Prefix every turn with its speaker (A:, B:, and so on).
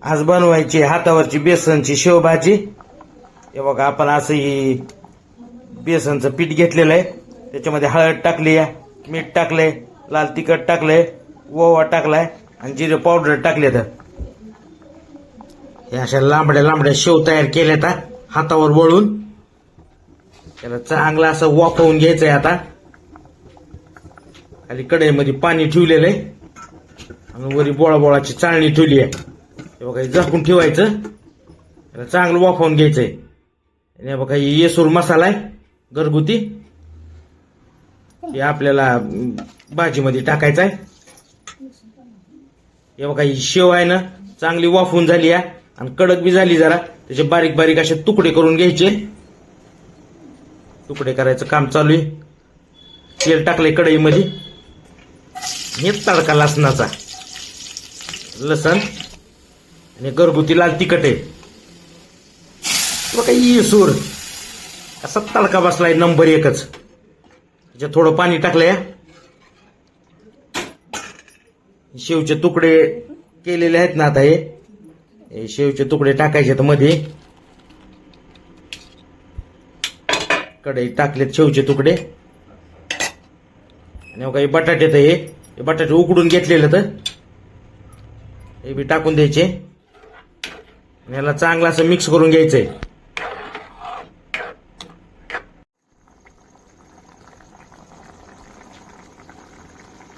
A: आज बनवायची हातावरची बेसनची शेवभाजी. हे बघा आपण असं ही बेसनचं पीठ घेतलेलं आहे. त्याच्यामध्ये हळद टाकली आहे, मीठ टाकलंय, लाल तिखट टाकलंय, ओवा टाकलाय आणि जिरे पावडर टाकले. तर हे अशा लांबड्या लांबड्या शेव तयार केल्यात हातावर वळून. त्याला चांगलं असं वाफवून घ्यायचंय. आता खाली कढईमध्ये पाणी ठेवलेलं आहे आणि वरी बोळाची चाळणी ठेवली आहे. हे बघा झाकून ठेवायचं. त्याला चांगलं वाफवून घ्यायचंय. आणि हे बघा येसूर मसाला आहे घरगुती. हे आपल्याला भाजीमध्ये टाकायचा आहे. हे बघा ही शेव आहे ना चांगली वाफवून झाली आहे आणि कडक बी झाली जरा. त्याचे बारीक बारीक असे तुकडे करून घ्यायचे. तुकडे करायचं काम चालू आहे. तेल टाकले कढईमध्ये. हेच तडका लसणाचा, लसण आणि घरगुती लाल तिखट आहे. बघा येसूर असा तडका बसलाय नंबर 1च. त्याच्यात थोडं पाणी टाकलंय. शेवचे तुकडे केलेले आहेत ना आता हे शेवचे तुकडे टाकायचे तर मध्ये. कढई टाकलेत शेवचे तुकडे. आणि काही बटाटे तर हे बटाटे उकडून घेतलेले तर हे बी टाकून द्यायचे. याला चांगलं असं मिक्स करून घ्यायचंय.